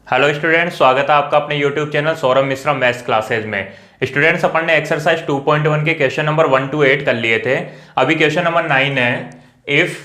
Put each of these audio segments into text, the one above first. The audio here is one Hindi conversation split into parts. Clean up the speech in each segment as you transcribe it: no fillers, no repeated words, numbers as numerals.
हेलो स्टूडेंट्स, स्वागत है आपका अपने YouTube channel Saurabh Mishra maths classes में। स्टूडेंट्स, अपन ने एक्सरसाइज 2.1 के क्वेश्चन नंबर 1 to 8 कर लिए थे। अभी क्वेश्चन नंबर 9 है। If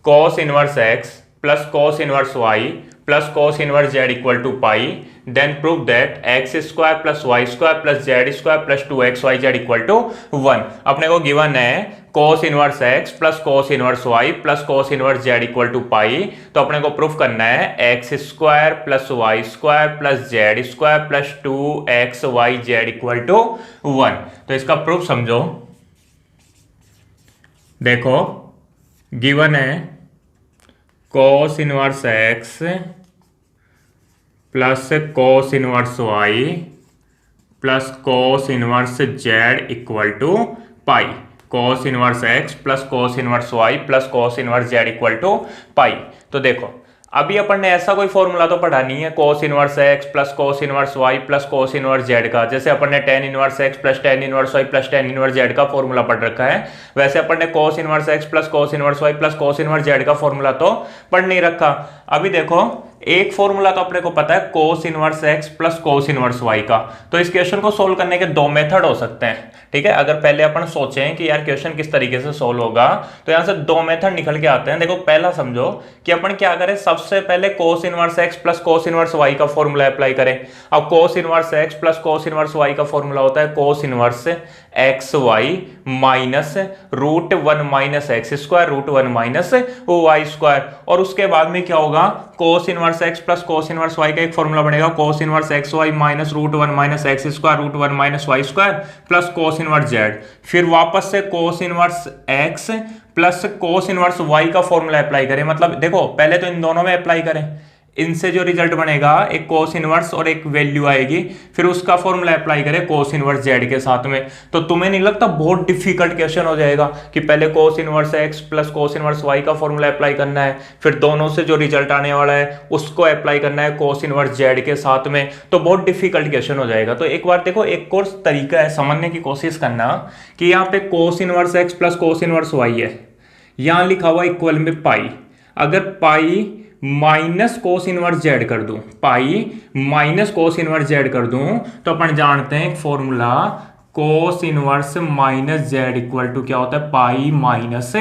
cos inverse x plus cos inverse y plus cos inverse z equal to pi, then prove that x square plus Y square plus Z square plus 2xyz equal to 1। अपने को गिवन है cos inverse x plus cos inverse y plus cos inverse z equal to pi. तो अपने को प्रूफ करना है x square plus Y square plus Z square plus 2xyz equal to 1। तो इसका प्रूफ समझो। देखो, गिवन है cos inverse x plus cos inverse y plus cos inverse z equal to pi. cos inverse x plus cos inverse y plus cos inverse z equal to pi. तो देखो, अभी अपन ने ऐसा कोई फॉर्मूला तो पढ़ा नहीं है cos inverse x plus cos inverse y plus cos inverse z का। जैसे अपन ने tan inverse x plus tan inverse y plus tan inverse z का फॉर्मूला पढ़ रखा है, वैसे अपन ने cos inverse x plus cos inverse y plus cos inverse z का फॉर्मूला तो पढ़ नहीं रखा। अभी देखो, एक फॉर्मूला तो अपने को पता है cos inverse x plus cos inverse y का। तो इस क्वेश्चन को सोल्व करने के दो मेथड हो सकते हैं, ठीक है। अगर पहले अपन सोचें कि यार क्वेश्चन किस तरीके से सोल्व होगा, तो यहां से दो मेथड निकल के आते हैं। देखो, पहला समझो कि अपन क्या करें, सबसे पहले cos inverse x plus cos inverse y का फॉर्मूला अप्लाई करें। अब cos inverse x plus cos inverse y का फॉर्मूला होता है cos inverse X Y minus root 1 minus x square root 1 minus Y square. और उसके बाद में क्या होगा, cos inverse x plus cos inverse y का एक फॉर्मूला बनेगा cos inverse X Y minus root 1 minus x square root 1 minus Y square plus cos inverse z। फिर वापस से cos inverse x plus cos inverse y का फॉर्मूला अप्लाई करें। मतलब देखो, पहले तो इन दोनों में अप्लाई करें, इनसे जो रिजल्ट बनेगा एक cos इनवर्स और एक वैल्यू आएगी, फिर उसका फॉर्मूला अप्लाई करें cos इनवर्स z के साथ में। तो तुम्हें नहीं लगता बहुत डिफिकल्ट क्वेश्चन हो जाएगा कि पहले cos inverse x plus cos inverse y का फॉर्मूला अप्लाई करना है, फिर दोनों से जो रिजल्ट आने वाला है उसको अप्लाई करना है cos इनवर्स z के साथ में। तो बहुत डिफिकल्ट क्वेश्चन हो जाएगा। तो एक बार देखो, एक कोर्स तरीका है समझने की कोशिश करना कि यहाँ पे cos inverse x plus cos inverse y है, यहाँ लिखा हुआ इक्वल में पाई। अगर pi minus cos inverse Z कर दूं, pi minus cos inverse Z कर दूं, तो अपन जानते हैं formula cos inverse minus Z equal to क्या होता है, pi minus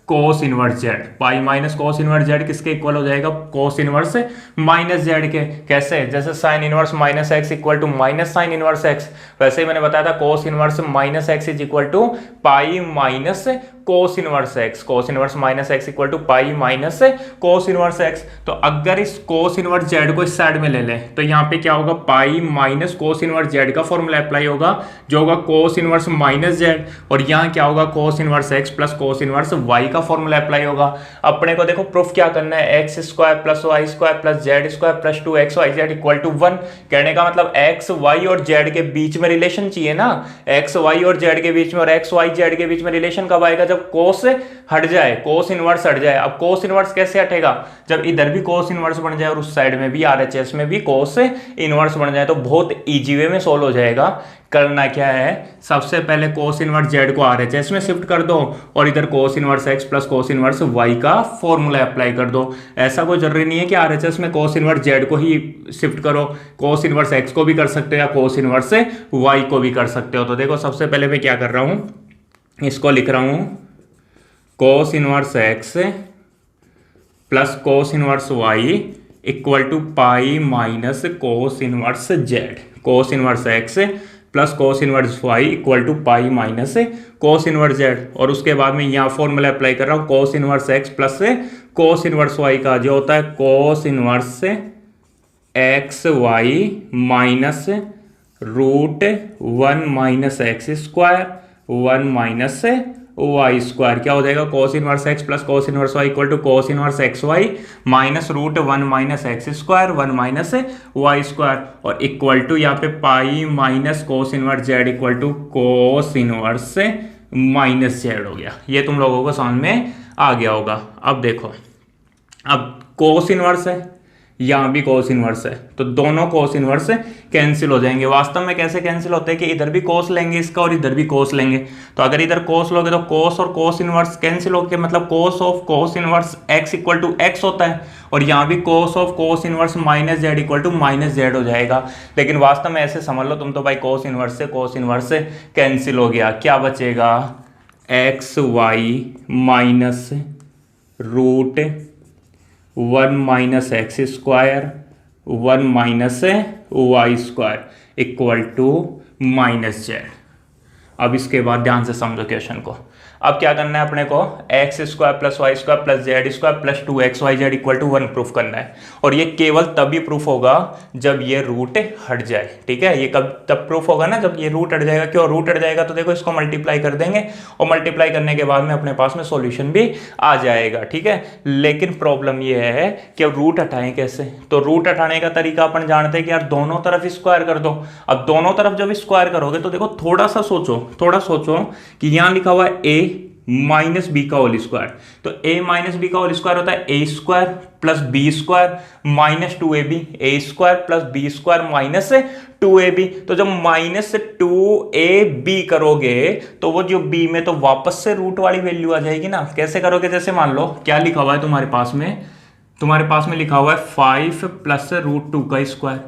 cos inverse Z. Pi minus cos inverse Z किसके इक्वल हो जाएगा, कोस इनवर्स माइनस जेड के। कैसे, जैसे sine inverse minus X equal to minus sine inverse X, वैसे ही मैंने बताया था cos inverse minus X is equal to pi minus cos inverse X. Cos inverse minus X equal to pi minus cos inverse X. तो अगर इस कोस इनवर्स जेड को इस साइड में ले लें, तो यहाँ पे क्या होगा, पाई माइनस कोस इनवर्स जेड का फॉर्मूला अप्लाई होगा, जो होगा कोस इनवर्स माइनस जेड। और यहाँ क्या होगा, cos inverse x plus cos inverse Y का फॉर्मूला अप्लाई होगा। अपने को देखो प्रूफ क्या करना है, x square plus Y square plus Z square plus 2xyz equal to 1। कहने का मतलब एक्स वाई और जेड के बीच में रिलेशन चाहिए ना, एक्स वाई और जेड के बीच में, और एक्स वाई जेड के बीच में रिलेशन कब आएगा, जब कोस हट जाए, कोस इनवर्स हट जाए। अब कोस इनवर्स कैसे हटेगा, जब इधर भी कोस इनवर्स बन जाए और उस साइड में भी आरएचएस में भी कोस इनवर्स बन जाए। तो बहुत इजी वे में सोल्व हो जाएगा। करना क्या है, सबसे पहले कोस इनवर्स जेड को आरएचएस में शिफ्ट कर दो और इधर cos inverse x plus cos inverse Y का फॉर्मूला अप्लाई कर दो। ऐसा कोई जरूरी नहीं है कि आरएचएस में कोस इनवर्स जेड को ही शिफ्ट करो, कोस इनवर्स एक्स को भी कर सकते हो या कोस इनवर्स वाई को भी कर सकते हो। तो देखो, सबसे पहले मैं क्या कर रहा हूं, इसको लिख रहा हूं cos inverse x plus cos inverse Y equal to pi minus cos inverse Z. Cos inverse x plus cos inverse Y equal to pi minus cos inverse Z. और उसके बाद में यहाँ फॉर्मूला अप्लाई कर रहा हूँ cos inverse x plus cos inverse Y का, जो होता है cos inverse X Y minus root 1 minus x square 1 minus Y square. क्या हो जाएगा, cos inverse x plus cos inverse Y equal to cos inverse X Y minus root 1 minus x square 1 minus Y square, और इक्वल टू यहाँ पे pi minus cos inverse Z equal to cos inverse minus Z हो गया। ये तुम लोगों को समझ में आ गया होगा। अब देखो, अब कोस इनवर्स है, यहाँ भी कोस इनवर्स है, तो दोनों कोस इनवर्स कैंसिल हो जाएंगे। वास्तव में कैसे कैंसिल होते हैं कि इधर भी कोस लेंगे इसका और इधर भी कोस लेंगे, तो अगर इधर कोस लोगे तो कोस और कोस इनवर्स कैंसिल होके मतलब cos of cos inverse x equal to X होता है, और यहाँ भी cos of cos inverse minus Z equal to minus Z हो जाएगा। लेकिन वास्तव में ऐसे समझ लो तुम तो भाई कोस इनवर्स से कैंसिल हो गया, क्या बचेगा X Y minus root 1 minus x square 1 minus Y square equal to minus Z. अब इसके बाद ध्यान से समझो क्वेश्चन को। अब क्या करना है अपने को, X square plus Y square plus Z square plus 2xyz equal to 1 proof करना है, और ये केवल तभी प्रूफ होगा जब ये रूट हट जाए। ठीक है, ये कब तब प्रूफ होगा ना, जब ये रूट हट जाएगा। क्यों रूट हट जाएगा, तो देखो इसको मल्टीप्लाई कर देंगे और मल्टीप्लाई करने के बाद में अपने पास में सॉल्यूशन भी आ जाएगा। ठीक है, लेकिन प्रॉब्लम ये है कि अब रूट हटाएं कैसे, तो रूट हटाने का तरीका अपन जानते हैं कि यार दोनों तरफ स्क्वायर कर दो। अब दोनों तरफ जब स्क्वायर करोगे तो देखो थोड़ा सोचो कि यहां लिखा हुआ है ए माइनस बी का होल स्क्वायर, तो ए माइनस बी का होल स्क्वायर होता है a square plus B square minus 2ab, a square plus B square minus 2ab। तो जब माइनस 2ab करोगे तो वो जो b में तो वापस से रूट वाली वैल्यू आ जाएगी ना। कैसे करोगे, जैसे मान लो क्या लिखा हुआ है तुम्हारे पास में लिखा हुआ है 5 प्लस रूट 2 का स्क्वायर।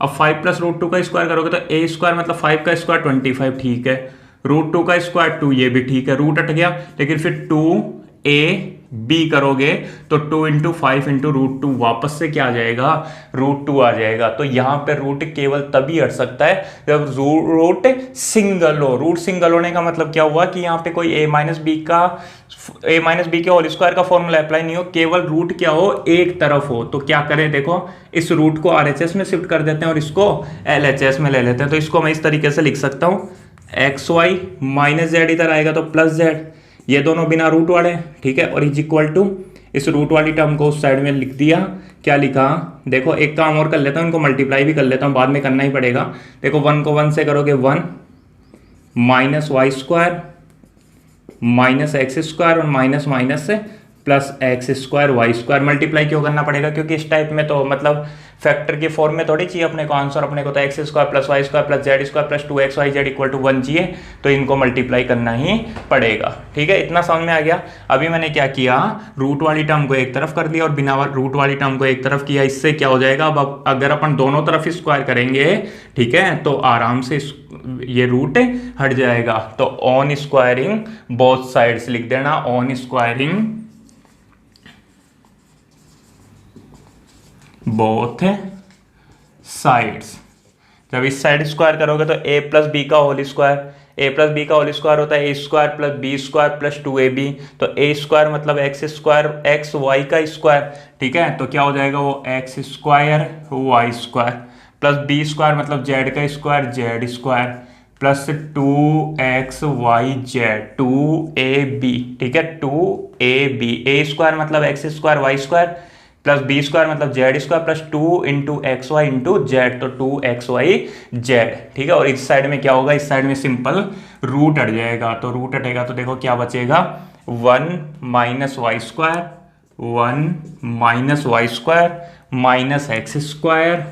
अब 5 प्लस रूट 2 का स्क्वायर करोगे तो ए स्क्वायर मतलब 5 का स्क्वायर 25, ठीक है, रूट 2 का स्क्वायर 2, ये भी ठीक है, रूट हट गया। लेकिन फिर 2ab करोगे तो 2 इंटू 5 इंटू रूट 2 वापस से क्या आ जाएगा, रूट 2 आ जाएगा। तो यहां पे रूट केवल तभी हट सकता है जब रूट सिंगल हो। रूट सिंगल होने का मतलब क्या हुआ कि यहाँ पे कोई a माइनस बी के होल स्क्वायर का फॉर्मूला अप्लाई नहीं हो, केवल रूट क्या हो, एक तरफ हो। तो क्या करें, देखो इस रूट को RHS में शिफ्ट कर देते हैं और इसको LHS में ले लेते हैं। तो इसको मैं इस तरीके से लिख सकता हूं, एक्स वाई माइनस जेड इधर आएगा तो प्लस जेड, ये दोनों बिना रूट वाले, ठीक है, और इज इक्वल टू इस रूट वाली टर्म को उस साइड में लिख दिया। क्या लिखा, देखो एक काम और कर लेता हूँ, इनको मल्टीप्लाई भी कर लेता हूँ, बाद में करना ही पड़ेगा। देखो 1 को 1 से करोगे 1 minus Y square minus x square और माइनस माइनस से plus x square Y square. Multiply क्यों करना पड़ेगा, क्योंकि इस टाइप में तो मतलब फैक्टर की फॉर्म में थोड़ी चाहिए अपने को आंसर, अपने को तो x square plus Y square plus Z square plus 2xyz equal to 1 चाहिए, तो इनको मल्टीप्लाई करना ही पड़ेगा। ठीक है, इतना समझ में आ गया। अभी मैंने क्या किया, रूट वाली टर्म को एक तरफ कर दिया और बिना रूट वाली टर्म को एक तरफ किया। इससे क्या हो जाएगा, अब अगर अपन दोनों तरफ स्क्वायर करेंगे, ठीक है, तो आराम से ये रूट हट जाएगा। तो ऑन स्क्वायरिंग बोथ साइड्स लिख देना, ऑन स्क्वायरिंग बोथ साइड्स। जब इस साइड स्क्वायर करोगे तो a प्लस बी का whole square, a plus B का होल स्क्वायर होता है a square plus B square plus 2ab, तो a स्क्वायर मतलब एक्स स्क्वायर एक्स वाई का स्क्वायर, ठीक है, तो क्या हो जाएगा वो x square Y square plus B square मतलब जेड का square z square plus 2xyz 2ab, ठीक है, 2ab, a स्क्वायर मतलब x square Y square plus B square मतलब z square plus 2 into x y into z, तो 2xyz, ठीक है। और इस साइड में क्या होगा, इस साइड में सिंपल रूट हट जाएगा। तो रूट हटेगा तो देखो क्या बचेगा, 1 minus Y square 1 minus Y square minus x square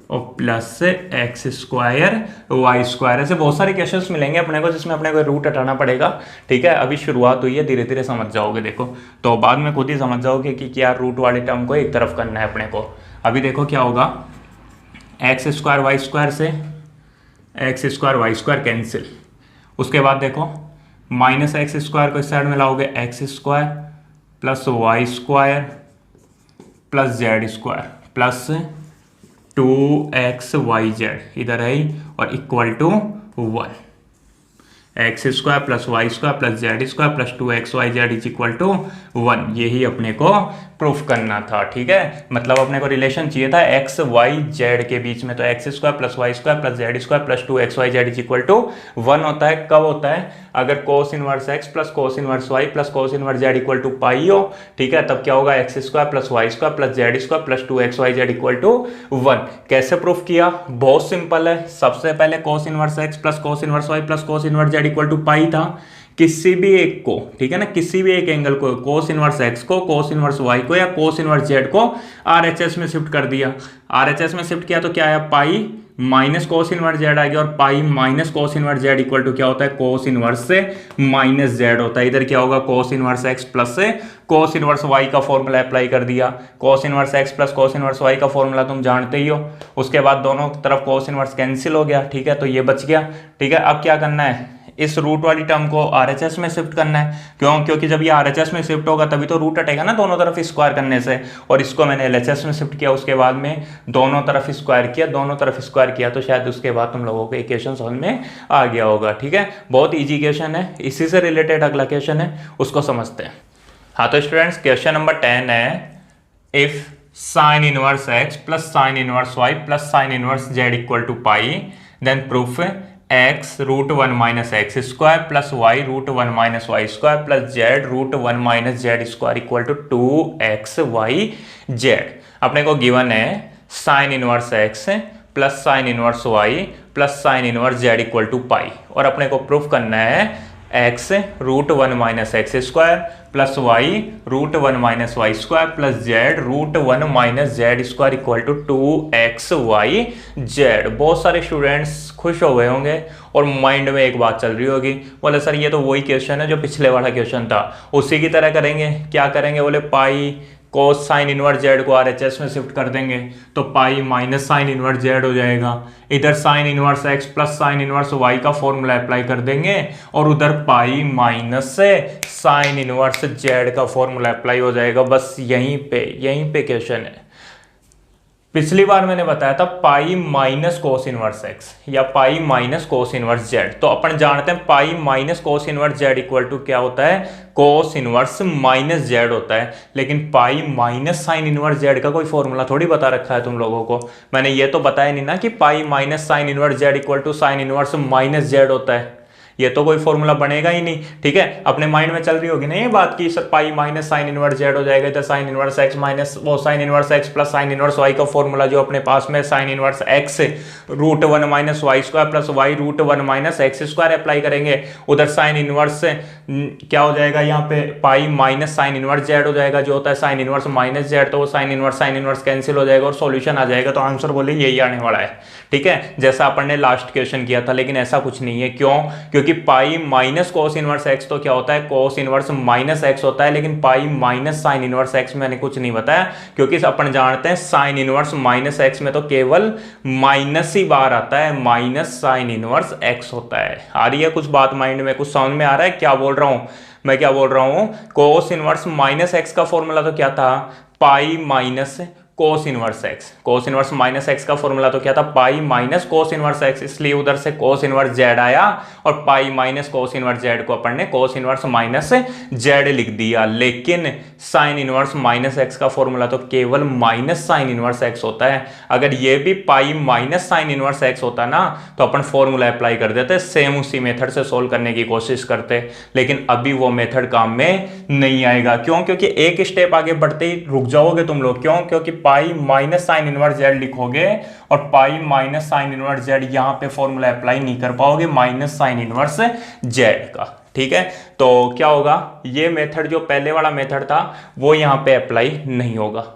और plus x square Y square. ऐसे बहुत सारे क्वेश्चंस मिलेंगे अपने को जिसमें अपने को रूट हटाना पड़ेगा। ठीक है, अभी शुरुआत हुई है, धीरे धीरे समझ जाओगे। देखो तो बाद में खुद ही समझ जाओगे कि क्या रूट वाले टर्म को एक तरफ करना है अपने को। अभी देखो क्या होगा, एक्स स्क्वायर वाई स्क्वायर से x square Y square cancel. उसके बाद देखो माइनस एक्स स्क्वायर को इस साइड में लाओगे, x square plus Y square plus Z square plus 2xyz इधर है और equal to 1, x square plus Y square plus Z square plus 2xyz is equal to 1। यही अपने को प्रूफ करना था। ठीक है, मतलब अपने को रिलेशन चाहिए था एक्स वाई जेड के बीच में, तो x square plus Y square plus Z square plus 2xyz is equal to 1 होता है। कब होता है, अगर cos inverse x plus cos inverse Y plus cos inverse Z equal to pi हो। ठीक है, तब क्या होगा, x square plus Y square plus Z square plus 2xyz equal to 1। कैसे प्रूफ किया, बहुत सिंपल है। सबसे पहले cos inverse x plus cos inverse Y plus cos inverse Z equal to pi था। किसी भी एक को, ठीक है ना, किसी भी एक एंगल को, कोस इनवर्स एक्स को, कोस इनवर्स वाई को या कोस इनवर्स जेड को आरएचएस में शिफ्ट कर दिया। आरएचएस में शिफ्ट किया तो क्या आया, pi minus cos inverse z आ गया, और pi minus cos inverse Z equal to क्या होता है, कोस इनवर्स से माइनस जेड होता है। इधर क्या होगा, कोस इनवर्स एक्स प्लस से कोस इनवर्स वाई का फॉर्मूला अप्लाई कर दिया। Cos inverse x plus cos inverse Y का फॉर्मूला तुम जानते ही हो। उसके बाद दोनों तरफ कोस इनवर्स कैंसिल हो गया, ठीक है, तो ये बच गया। ठीक है, अब क्या करना है, इस रूट वाली टर्म को आरएचएस में शिफ्ट करना है। क्यों, क्योंकि जब ये आरएचएस में शिफ्ट होगा तभी तो रूट हटेगा ना दोनों तरफ स्क्वायर करने से। और इसको मैंने एलएचएस में शिफ्ट किया, उसके बाद में दोनों तरफ स्क्वायर किया, दोनों तरफ स्क्वायर किया, तो शायद उसके बाद तुम लोगों को इक्वेशन समझ में आ गया होगा। ठीक है, बहुत ईजी क्वेश्चन है, इसी से रिलेटेड अगला क्वेश्चन है, उसको समझते हैं। हाँ तो स्टूडेंट्स, क्वेश्चन नंबर 10 है, if sine inverse x plus sine inverse Y plus sine inverse Z equal to pi, then proof x root 1 minus x square plus Y root 1 minus Y square plus Z root 1 minus Z square equal to 2x y z। अपने को गिवन है sine inverse x plus sine inverse Y plus sine inverse Z equal to pi, और अपने को प्रूफ करना है x root 1 minus x square plus Y root 1 minus Y square plus Z root 1 minus Z square equal to 2x y z। बहुत सारे स्टूडेंट्स खुश हो गए होंगे और माइंड में एक बात चल रही होगी, बोले सर ये तो वही क्वेश्चन है जो पिछले वाला क्वेश्चन था, उसी की तरह करेंगे। क्या करेंगे, बोले pi cos sine inverse Z को आरएचएस में शिफ्ट कर देंगे तो pi minus sine inverse z हो जाएगा। इधर sine inverse x plus sine inverse Y का फॉर्मूला अप्लाई कर देंगे, और उधर पाई माइनस से साइन इनवर्स जेड का फॉर्मूला अप्लाई हो जाएगा। बस यहीं पे क्वेश्चन है। पिछली बार मैंने बताया था pi minus cos inverse x या pi minus cos inverse z, तो अपन जानते हैं pi minus cos inverse Z equal to क्या होता है, कोस इनवर्स माइनस जेड होता है। लेकिन पाई माइनस साइन इनवर्स जेड का कोई फॉर्मूला थोड़ी बता रखा है तुम लोगों को। मैंने ये तो बताया नहीं ना कि pi minus sine inverse Z equal to sine inverse minus z होता है, ये तो कोई फॉर्मूला बनेगा ही नहीं। ठीक है, अपने माइंड में चल रही होगी ना ये बात की sir pi minus sine inverse z हो जाएगा, इधर साइन इनवर्स एक्स माइनस वो sine inverse x plus sine inverse Y का फॉर्मूला जो अपने पास में sine inverse x root 1 minus Y square plus Y root 1 minus x square apply करेंगे। उधर साइन इनवर्स से क्या हो जाएगा, यहाँ पे pi minus sine inverse z हो जाएगा, जो होता है साइन इनवर्स माइनस जेड, तो वो साइन इनवर्स कैंसिल हो जाएगा और सॉल्यूशन आ जाएगा। तो आंसर बोले यही आने वाला है। ठीक है, जैसा अपन ने लास्ट क्वेश्चन किया था, लेकिन ऐसा कुछ नहीं है। क्यों, क्योंकि पाई माइनस कोस इनवर्स एक्स तो क्या होता है, कोस इनवर्स माइनस एक्स होता है, लेकिन पाई माइनस साइन इनवर्स एक्स मैंने कुछ नहीं बताया, क्योंकि अपन जानते हैं साइन इनवर्स माइनस एक्स में तो केवल माइनस ही बार आता है, माइनस साइन इनवर्स एक्स होता है। आ रही है कुछ बात माइंड में, कुछ समझ में आ रहा है क्या बोल रहा हूं मैं, क्या बोल रहा हूं। कोस इनवर्स माइनस एक्स का फॉर्मूला तो क्या था, pi minus cos inverse X. Cos inverse minus x का फॉर्मूला तो क्या था, pi minus cos inverse x, इसलिए उधर से कोस इनवर्स जेड आया और pi minus cos inverse Z को अपन ने कोस इनवर्स माइनस जेड लिख दिया। लेकिन साइन इनवर्स माइनस एक्स का फॉर्मूला तो केवल माइनस साइन इनवर्स एक्स होता है। अगर ये भी पाई माइनस साइन इनवर्स एक्स होता ना तो अपन फॉर्मूला अप्लाई कर देते, सेम उसी मेथड से सोल्व करने की कोशिश करते, लेकिन अभी वो मेथड काम में नहीं आएगा। क्यों, क्योंकि एक स्टेप आगे बढ़ते ही रुक जाओगे तुम लोग। क्यों, क्योंकि पाई माइनस साइन इनवर्स जेड लिखोगे और pi minus sine inverse Z यहां पे फॉर्मूला अप्लाई नहीं कर पाओगे माइनस साइन इनवर्स जेड का। ठीक है, तो क्या होगा, ये मेथड जो पहले वाला मेथड था वो यहां पे अप्लाई नहीं होगा।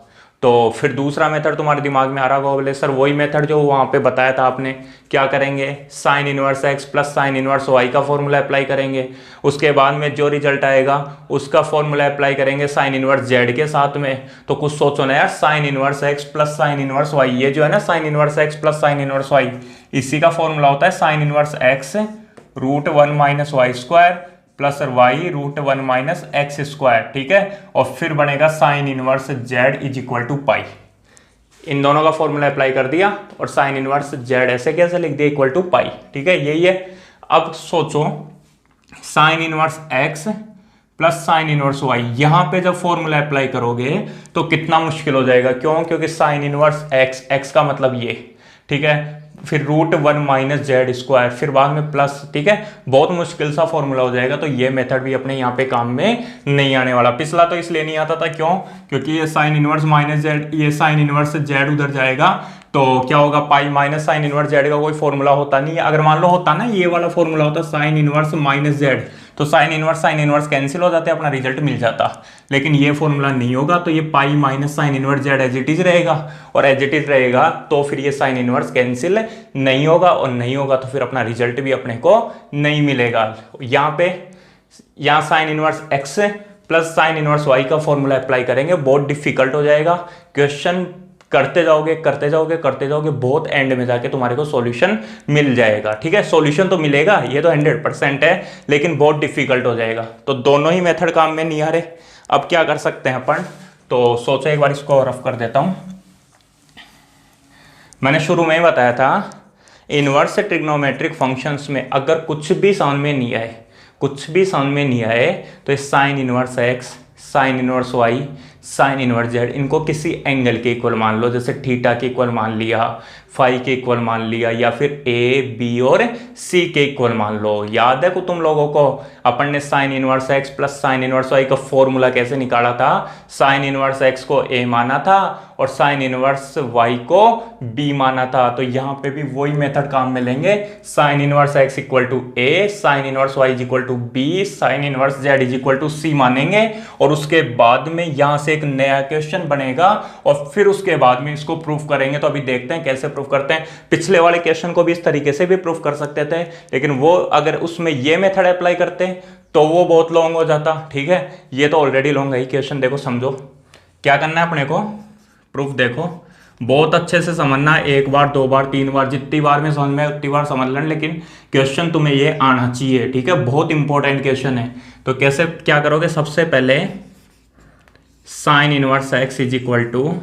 तो फिर दूसरा मेथड तुम्हारे दिमाग में आ रहा होगा, बोले सर वही मेथड जो वहां पे बताया था आपने, क्या करेंगे, sine inverse x plus sine inverse Y का फॉर्मूला अप्लाई करेंगे, उसके बाद में जो रिजल्ट आएगा उसका फॉर्मूला अप्लाई करेंगे साइन इनवर्स जेड के साथ में। तो कुछ सोचो ना यार, sine inverse x plus sine inverse y, ये जो है ना sine inverse x plus sine inverse y, इसी का फॉर्मूला होता है sine inverse x root 1 minus Y square plus Y root 1 minus x square. ठीक है, और फिर बनेगा sine inverse z is equal to pi. इन दोनों का फॉर्मूला अप्लाई कर दिया और साइन इनवर्स जेड ऐसे कैसे लिख दिया, इक्वल टू पाई। ठीक है, यही है। अब सोचो sine inverse x plus sine inverse y, यहां पे जब फॉर्मूला अप्लाई करोगे तो कितना मुश्किल हो जाएगा। क्यों, क्योंकि साइन इनवर्स एक्स, एक्स का मतलब ये, ठीक है, फिर रूट 1 माइनस जेड स्क्वायर, फिर बाद में प्लस। ठीक है, बहुत मुश्किल सा फॉर्मूला हो जाएगा। तो ये मेथड भी अपने यहाँ पे काम में नहीं आने वाला। पिछला तो इसलिए नहीं आता था, क्यों, क्योंकि ये साइन इनवर्स माइनस जेड, ये साइन इनवर्स जेड उधर जाएगा तो क्या होगा, पाई माइनस साइन इनवर्स जेड का कोई फॉर्मूला होता नहीं है। अगर मान लो होता ना, ये वाला फॉर्मूला होता साइन इनवर्स माइनस जेड, तो साइन इनवर्स कैंसिल हो जाते, अपना रिजल्ट मिल जाता। लेकिन ये फॉर्मूला नहीं होगा तो ये pi minus sine inverse z as it is रहेगा, और एज इट इज रहेगा तो फिर ये साइन इनवर्स कैंसिल नहीं होगा, और नहीं होगा तो फिर अपना रिजल्ट भी अपने को नहीं मिलेगा। यहाँ sine inverse x plus sine inverse Y का फॉर्मूला अप्लाई करेंगे, बहुत डिफिकल्ट हो जाएगा। क्वेश्चन करते जाओगे, बहुत एंड में जाके तुम्हारे को सॉल्यूशन मिल जाएगा। ठीक है, सॉल्यूशन तो मिलेगा, ये तो 100% है, लेकिन बहुत डिफिकल्ट हो जाएगा। तो दोनों ही मेथड काम में नहीं आ रहे। अब क्या कर सकते हैं अपन, तो सोचो एक बार इसको रफ कर देता हूं। मैंने शुरू में ही बताया था, इनवर्स ट्रिग्नोमेट्रिक फंक्शंस में अगर कुछ भी समझ में नहीं आए तो ये sine inverse x, sine inverse y, sine inverse z, इनको किसी एंगल के इक्वल मान लो, जैसे थीटा के इक्वल मान लिया, फाई के इक्वल मान लिया, या फिर ए बी और सी के इक्वल मान लो। याद है को तुम लोगों को अपन ने sine inverse x plus sine inverse Y का फॉर्मूला कैसे निकाला था? साइन इनवर्स एक्स को ए माना था और साइन इनवर्स वाई को बी माना था। तो यहाँ पे भी वही मेथड काम में लेंगे, sine inverse x equal to a, sine inverse y is equal to b, sine inverse z is equal to c मानेंगे, और उसके बाद में यहाँ से एक नया क्वेश्चन बनेगा और फिर उसके बाद में इसको प्रूफ करेंगे। तो अभी देखते हैं कैसे प्रूफ करते हैं। पिछले वाले क्वेश्चन को भी इस तरीके से भी प्रूफ कर सकते थे, लेकिन वो अगर उसमें ये मेथड अप्लाई करते तो वो बहुत लॉन्ग हो जाता। ठीक है, ये तो ऑलरेडी लॉन्ग है। क्वेश्चन देखो, समझो क्या करना है अपने को, प्रूफ देखो, बहुत अच्छे से समझना, एक बार दो बार तीन बार, जितनी बार में समझ में उतनी बार समझ लेना, लेकिन क्वेश्चन तुम्हें ये आना चाहिए। ठीक है, बहुत इंपॉर्टेंट क्वेश्चन है। तो कैसे क्या करोगे, सबसे पहले sine inverse x is equal to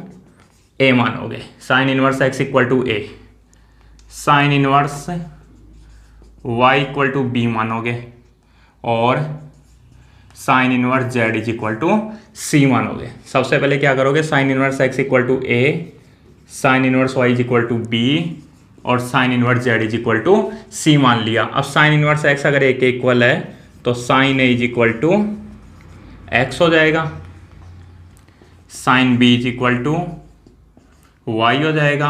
a मानोगे, sine inverse x equal to a, sine inverse Y equal to b मानोगे, और sine inverse z is equal to c मानोगे। सबसे पहले क्या करोगे, sine inverse x equal to a, sine inverse y is equal to b, और sine inverse z is equal to c मान लिया। अब साइन इनवर्स एक्स अगर ए के इक्वल है तो sine A is equal to x हो जाएगा, sine B is equal to y हो जाएगा,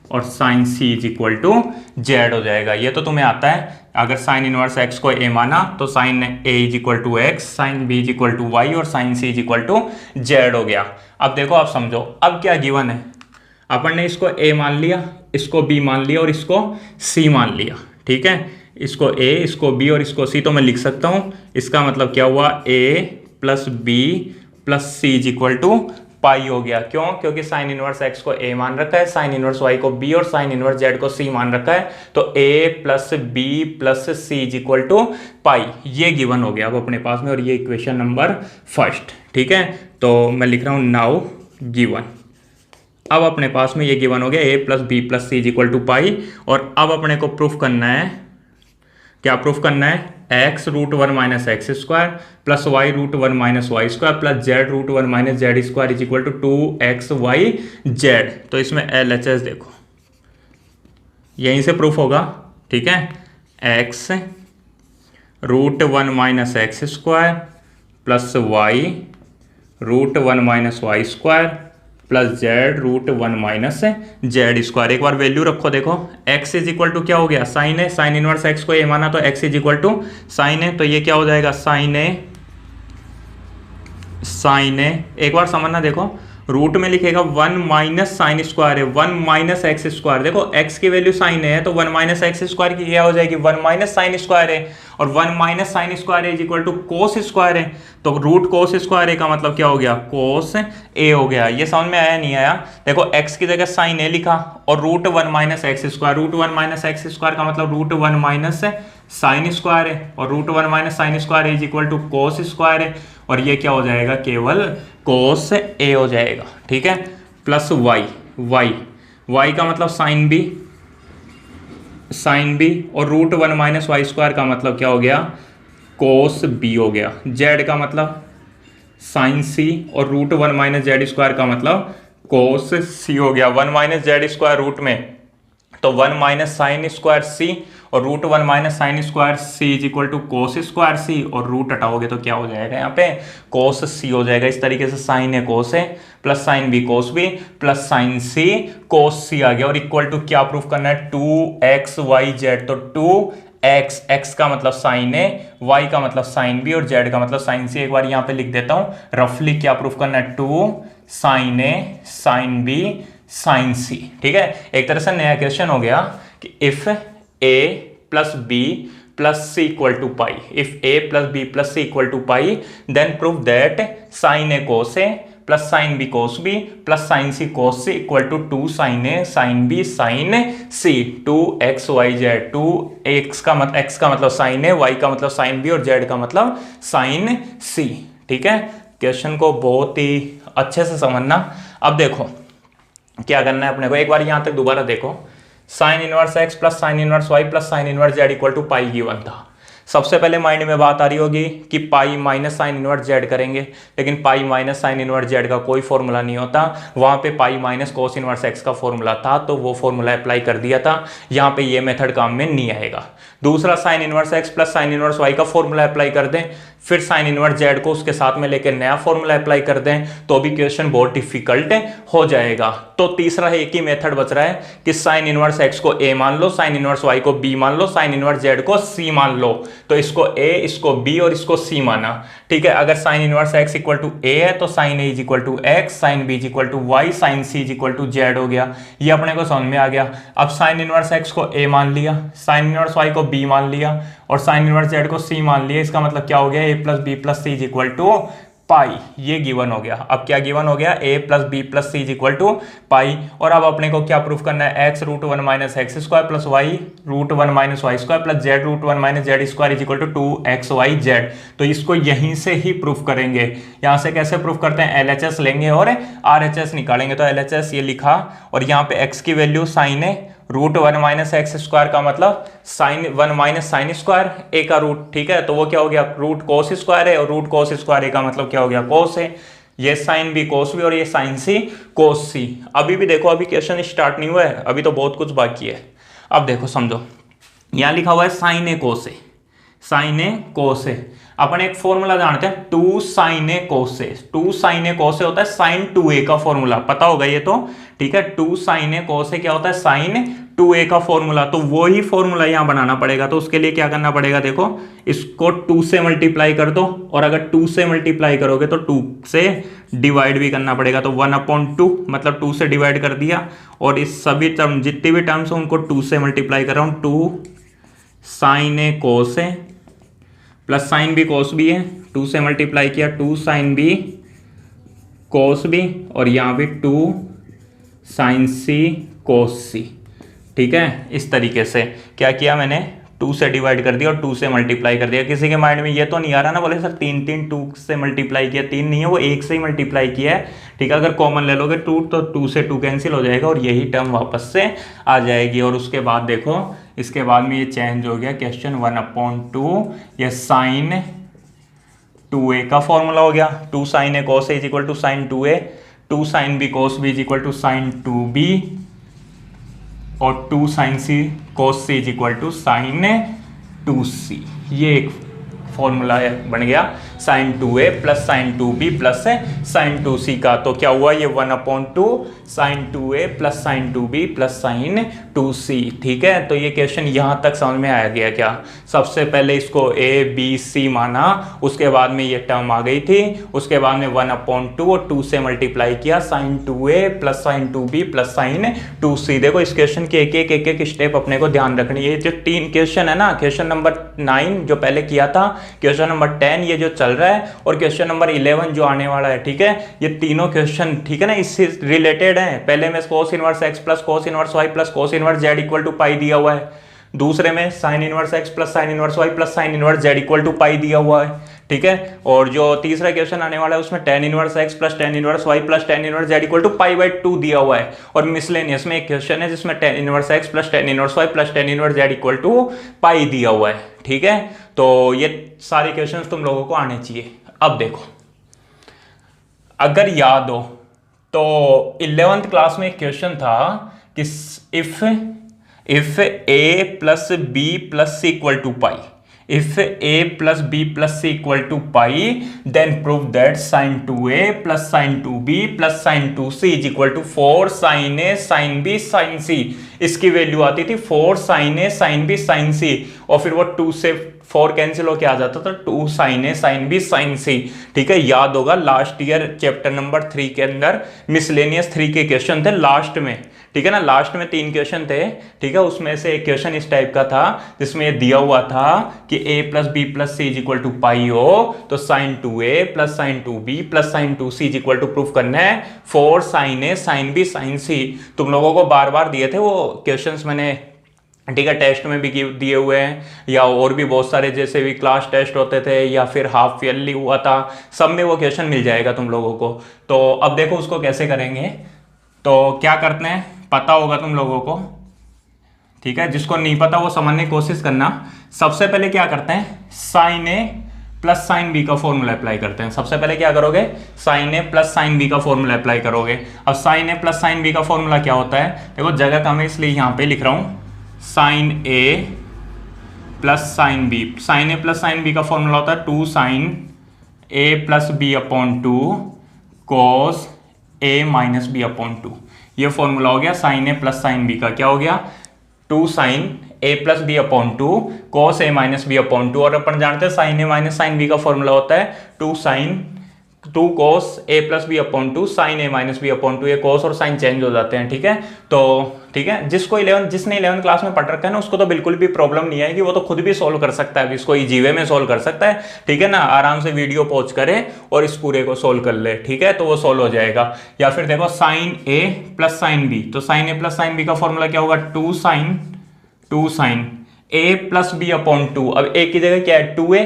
और sine C is equal to Z हो जाएगा। ये तो तुम्हें आता है। अगर साइन इनवर्स एक्स को ए माना तो sine A is equal to x, sine B is equal to y, और sine C is equal to Z हो गया। अब देखो, आप समझो अब क्या गिवन है। अपन ने इसको ए मान लिया, इसको बी मान लिया, और इसको सी मान लिया। ठीक है, इसको ए, इसको बी और इसको सी तो मैं लिख सकता हूं। इसका मतलब क्या हुआ, A plus B plus C is equal to pi हो गया। क्यों? क्योंकि साइन इनवर्स एक्स को ए मान रखा है, साइन इनवर्स वाई को बी और साइन इनवर्स जेड को सी मान रखा है। तो A plus B plus C is equal to pi, ये गिवन हो गया अब अपने पास में, और ये इक्वेशन नंबर फर्स्ट। ठीक है, तो मैं लिख रहा हूं नाउ गिवन। अब अपने पास में ये गिवन हो गया, A plus B plus C is equal to pi. और अब अपने को प्रूफ करना है, क्या प्रूफ करना है, x root one minus x square plus Y root one minus Y square plus Z root one minus Z square is equal to 2xy z. तो इसमें LHS देखो, यहीं से प्रूफ होगा। ठीक है, x root one minus x square plus Y root one minus Y square plus Z root one minus Z square. एक बार वैल्यू रखो, देखो x इज इक्वल टू क्या हो गया, साइन है, साइन इनवर्स x को ए माना तो x is equal to sine है, तो ये क्या हो जाएगा, साइन है, साइन है। एक बार समझना, देखो रूट में लिखेगा वन माइनस साइन स्क्वायर है, वन माइनस एक्स स्क्वायर। देखो x की वैल्यू साइन है तो वन माइनस एक्स स्क्वायर की क्या हो जाएगी, वन माइनस साइन स्क्वायर है, और one minus sine square is equal to cos square है। तो रूट कोस स्क्वायर है का मतलब क्या हो गया, कोस ए हो गया। ये समझ में आया नहीं आया? देखो x की जगह साइन ए लिखा और root one minus x square, root one minus x square का मतलब root one minus sine square है, और root one minus sine square is equal to cos square है, और ये क्या हो जाएगा, केवल कोस ए हो जाएगा। ठीक है, प्लस वाई, वाई का मतलब साइन बी, और root one minus Y square का मतलब क्या हो गया, कोस बी हो गया। जेड का मतलब साइन सी, और root one minus Z square का मतलब कोस सी हो गया। One minus Z square root में तो one minus sine square C, और root one minus sine square C is equal to cos square C, और रूट हटाओगे तो क्या हो जाएगा, यहाँ पे कोस सी हो जाएगा। इस तरीके से साइन है कोस है, plus sine B cos B, plus sine C cos C आ गया, और इक्वल टू क्या प्रूफ करना है, 2xy जेड। तो एक्स, एक्स का मतलब साइन ए, वाई का मतलब साइन बी और जेड का मतलब साइन सी। एक बार यहां पे लिख देता हूं रफली क्या प्रूफ करना है, 2 sine A sine B sine सी। ठीक है, एक तरह से नया क्वेश्चन हो गया कि if A plus B plus C equal to pi, if A plus B plus C equal to pi then prove that sine A cos A plus sine B cos B plus sine C cos C equal to 2 sine A sine B sine C. 2 x Y z, 2 x का मतलब साइन ए, वाई का मतलब साइन बी और जेड का मतलब साइन सी। ठीक है, क्वेश्चन को बहुत ही अच्छे से समझना। अब देखो क्या करना है अपने को, एक बार यहां तक दोबारा देखो। Sine inverse x plus sine inverse Y plus sine inverse Z equal to pi given था। सबसे पहले माइंड में बात आ रही होगी कि pi minus sine inverse Z करेंगे, लेकिन पाई माइनस साइन इनवर्स जेड का कोई फॉर्मूला नहीं होता। वहां पे pi minus cos inverse x का फॉर्मूला था, तो वो फॉर्मूला अप्लाई कर दिया था। यहाँ पे ये मेथड काम में नहीं आएगा। दूसरा, sine inverse x plus sine inverse Y का फॉर्मूला अप्लाई कर दें, फिर साइन इनवर्स जेड को उसके साथ में लेकर नया फॉर्मूला अप्लाई कर दें, तो भी क्वेश्चन बहुत डिफिकल्ट हो जाएगा। तो तीसरा एक ही मेथड बच रहा है कि साइन इनवर्स एक्स को ए मान लो, साइन इनवर्स वाई को बी मान लो, साइन इनवर्स जेड को सी मान लो। तो इसको ए, इसको बी और इसको सी माना। ठीक है, अगर sine inverse x equal to A है तो sine A is equal to x, sine B is equal to Y, sine C is equal to Z हो गया। ये अपने को समझ में आ गया। अब साइन इनवर्स एक्स को ए मान लिया, साइन इनवर्स वाई को बी मान लिया और साइन इनवर्स जेड को सी मान लिया। इसका मतलब क्या हो गया, A plus B plus C is equal to pi. ये गिवन हो गया। अब क्या गिवन हो गया, A plus B plus C is equal to pi. और अब अपने को क्या प्रूफ करना है, x root 1 minus x square plus Y root 1 minus Y square plus Z root 1 minus Z square is equal to 2 XY Z. तो इसको यहीं से ही प्रूफ करेंगे। यहां से कैसे प्रूफ करते हैं, LHS लेंगे और RHS निकालेंगे। तो LHS ये लिखा और यहाँ पे एक्स की वैल्यू साइन है, रूट 1 माइनस एक्स स्क्वायर का मतलब साइन 1 माइनस साइन स्क्वायर ए का रूट। ठीक है, तो वो क्या हो गया, रूट कोस स्क्वायर है और रूट कोस स्क्वायर ए का मतलब क्या हो गया, कोस है। ये साइन बी कोस बी और ये साइन सी कोस सी। अभी भी देखो, अभी क्वेश्चन स्टार्ट नहीं हुआ है, अभी तो बहुत कुछ बाकी है। अब देखो समझो, यहां लिखा हुआ है sign A cos A, sign A cos ए। अपन एक फॉर्मूला जानते हैं 2 sine A cos A. 2 sine A cos ए होता है साइन 2a का फॉर्मूला, पता होगा ये तो। ठीक है, 2 साइन ए कोस ए क्या होता है, साइन 2a का फॉर्मूला। तो वो ही फॉर्मूला यहां बनाना पड़ेगा। तो उसके लिए क्या करना पड़ेगा, देखो इसको 2 से मल्टीप्लाई कर दो और अगर 2 से मल्टीप्लाई करोगे तो 2 से डिवाइड भी करना पड़ेगा। तो 1/2 मतलब 2 से डिवाइड कर दिया और इस सभी टर्म जितनी भी टर्म्स हैं उनको 2 से मल्टीप्लाई कर रहा हूं। 2 sine A cos A plus sine B cos B है, 2 से मल्टीप्लाई किया 2 साइन बी कोस बी और यहाँ भी 2 साइन सी कोस सी। ठीक है, इस तरीके से क्या किया मैंने, 2 से डिवाइड कर दिया और 2 से मल्टीप्लाई कर दिया। किसी के माइंड में ये तो नहीं आ रहा ना, बोले सर 3 2 से मल्टीप्लाई किया, 3 नहीं है वो 1 से ही मल्टीप्लाई किया है। ठीक है, अगर कॉमन ले लोगे 2 तो 2 से 2 कैंसिल हो जाएगा और यही टर्म वापस से आ जाएगी। और उसके बाद देखो, इसके बाद में ये चेंज हो गया क्वेश्चन 1/2, ये साइन 2a का फॉर्मूला हो गया। 2 sine A cos A is equal to sine 2a, 2 sine B cos B is equal to sine 2b और 2 sine C cos C is equal to sine 2c। ये एक फॉर्मूला बन गया sine 2a plus sine 2b plus sine 2c का। तो क्या हुआ, ये 1/2 sine 2a plus sine 2b plus sine 2c। ठीक है, तो ये क्वेश्चन यहाँ तक समझ में आ गया क्या। सबसे पहले इसको a b c माना, उसके बाद में ये टर्म आ गई थी, उसके बाद में 1/2 और 2 से मल्टीप्लाई किया sine 2a plus sine 2b plus sine 2c। देखो इस क्वेश्चन के एक एक स्टेप अपने को ध्यान रखनी है। जो 3 क्वेश्चन है ना, क्वेश्चन नंबर 9 जो पहले किया था, क्वेश्चन नंबर 10 ये जो चल रहा है और क्वेश्चन नंबर 11 जो आने वाला है। ठीक है, ये तीनों क्वेश्चन ठीक है ना, इससे रिलेटेड है। पहले में cos inverse x plus cos inverse Y plus cos inverse Z equal to pi दिया हुआ है। दूसरे में sine inverse x plus sine inverse Y plus sine inverse Z equal to pi दिया हुआ है। ठीक है, और जो तीसरा क्वेश्चन आने वाला है उसमें tan inverse x plus tan inverse Y plus tan inverse Z equal to पाई/2 दिया हुआ है। और मिसलेनियस में एक क्वेश्चन है जिसमें tan inverse x plus tan inverse Y plus tan inverse Z equal to pi दिया हुआ है। ठीक है, तो ये सारे क्वेश्चन तुम लोगों को आने चाहिए। अब देखो, अगर याद हो तो 11th क्लास में एक क्वेश्चन था कि if a plus B plus C equal to pi, if a plus b plus c equal to pi, then prove that sin 2a plus sin 2b plus sin 2c is equal to 4 sin a sin b sin c। इसकी वैल्यू आती थी 4 sin a sin b sin c, और फिर वो 2 से 4 कैंसिल होके आ जाता था 2 sin a sin b sin c। ठीक है, याद होगा लास्ट ईयर चैप्टर नंबर 3 के अंदर मिसलेनियस 3 के क्वेश्चन थे लास्ट में। ठीक है ना, लास्ट में 3 क्वेश्चन थे। ठीक है, उसमें से एक क्वेश्चन इस टाइप का था जिसमें ये दिया हुआ था कि a plus B plus C is equal to pi हो, तो sine 2a plus sine 2b plus sine 2c is equal to proof करना है 4 sin a sin b sin c। तुम लोगों को बार बार दिए थे वो क्वेश्चंस मैंने, ठीक है, टेस्ट में भी दिए हुए हैं, या और भी बहुत सारे जैसे भी क्लास टेस्ट होते थे या फिर हाफ ईयरली हुआ था, सब में वो क्वेश्चन मिल जाएगा तुम लोगों को। तो अब देखो उसको कैसे करेंगे। तो क्या करते हैं, पता होगा तुम लोगों को, ठीक है, जिसको नहीं पता वो समझने की कोशिश करना। सबसे पहले क्या करते हैं, sign A plus sine B का फॉर्मूला अप्लाई करते हैं। सबसे पहले क्या करोगे, sign A plus sine B का फॉर्मूला अप्लाई करोगे। अब sign A plus sine B का फॉर्मूला क्या होता है, देखो जगह कम है इसलिए यहां पे लिख रहा हूं, sign A plus sine B. Sign A plus sine B का फॉर्मूला होता है 2 sine A plus B upon 2 cos A minus B upon 2। ये फॉर्मूला हो गया sign A plus sine B का। क्या हो गया, 2 sine A plus B upon 2 cos A minus B upon 2। और अपन जानते हैं साइन ए माइनस साइन बी का फॉर्मूला होता है 2 sign 2 cos A plus B upon 2 sine A minus B upon 2। ये कॉस और साइन चेंज हो जाते हैं। ठीक है, तो ठीक है, जिसने 11 क्लास में पढ़ रखा है ना उसको तो बिल्कुल भी प्रॉब्लम नहीं आएगी, वो तो खुद भी सोल्व कर सकता है, इसको इजी वे में सोल्व कर सकता है। ठीक है ना, आराम से वीडियो पॉज करे और इस पूरे को सोल्व कर ले। ठीक है, तो वो सोल्व हो जाएगा। या फिर देखो sign A plus sine B, तो sine A plus sine B का फॉर्मूला क्या होगा, 2 sine A plus B upon 2। अब ए की जगह क्या है 2a,